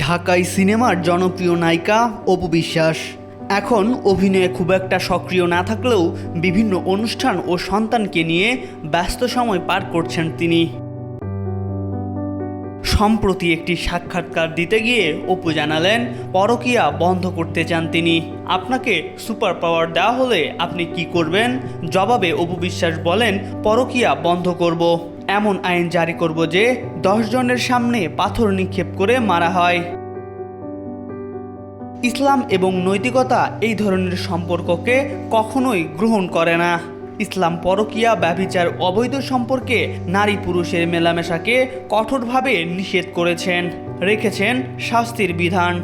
ঢাকাই সিনেমার জনপ্রিয় নায়িকা অপু বিশ্বাস এখন অভিনয়ে খুব একটা সক্রিয় না থাকলেও বিভিন্ন অনুষ্ঠান ও সন্তানকে নিয়ে ব্যস্ত সময় পার করছেন তিনি। সম্প্রতি একটি সাক্ষাৎকার দিতে গিয়ে অপু জানালেন পরকীয়া বন্ধ করতে চান তিনি। আপনাকে সুপার পাওয়ার দেওয়া হলে আপনি কি করবেন? জবাবে অপু বিশ্বাস বলেন, পরকীয়া বন্ধ করব, এমন আইন জারি করব যে 10 জনের সামনে পাথর নিক্ষেপ করে মারা হয়। ইসলাম এবং নৈতিকতা এই ধরনের সম্পর্ককে কখনোই গ্রহণ করে না। ইসলাম পরকীয়া, ব্যভিচার, অবৈধ সম্পর্কে নারী পুরুষের মেলামেশাকে কঠোরভাবে নিষেধ রেখেছেন শাস্তির বিধান।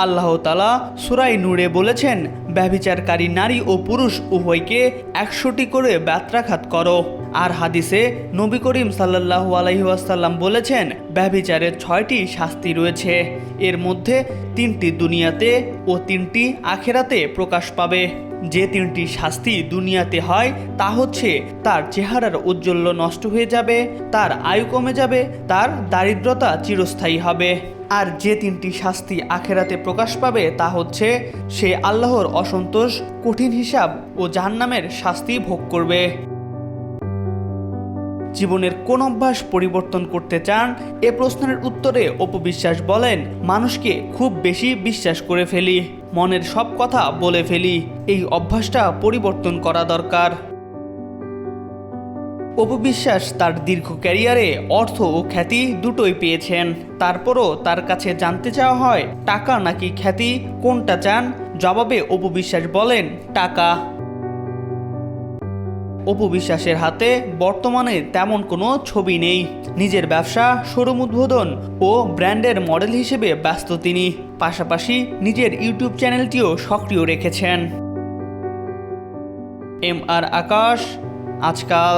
আল্লাহ তাআলা সূরা নূরে বলেছেন, ব্যভিচারকারী নারী ও পুরুষ উভয়কে 100টি করে বেত্রাঘাত করো। আর হাদিসে নবী করিম সাল্লাল্লাহু আলাইহি ওয়াসাল্লাম বলেছেন, ব্যভিচারের 6টি শাস্তি রয়েছে, এর মধ্যে 3টি দুনিয়াতে ও 3টি আখেরাতে প্রকাশ পাবে। যে 3টি শাস্তি দুনিয়াতে হয় তা হচ্ছে তার চেহারার ঔজ্জ্বল্য নষ্ট হয়ে যাবে, তার আয়ু কমে যাবে, তার দারিদ্রতা চিরস্থায়ী হবে। আর যে 3টি শাস্তি আখেরাতে প্রকাশ পাবে তা হচ্ছে সে আল্লাহর অসন্তোষ, কঠিন হিসাব ও জাহান্নামের শাস্তি ভোগ করবে। জীবনের কোন অভ্যাস পরিবর্তন করতে চান? এ প্রশ্নের উত্তরে অপু বিশ্বাস বলেন, মানুষকে খুব বেশি বিশ্বাস করে ফেলি, মনের সব কথা বলে ফেলি, এই অভ্যাসটা পরিবর্তন করা দরকার। অপু বিশ্বাস তার দীর্ঘ ক্যারিয়ারে অর্থ ও খ্যাতি দুটোই পেয়েছেন। তারপরও তার কাছে জানতে চাওয়া হয়, টাকা নাকি খ্যাতি, কোনটা চান? জবাবে অপু বিশ্বাস বলেন, টাকা। অপু বিশ্বাসের হাতে বর্তমানে তেমন কোনো ছবি নেই। নিজের ব্যবসা, শোরুম উদ্বোধন ও ব্র্যান্ডের মডেল হিসেবে ব্যস্ত তিনি। পাশাপাশি নিজের ইউটিউব চ্যানেলটিও সক্রিয় রেখেছেন। MR আকাশ, আজকাল।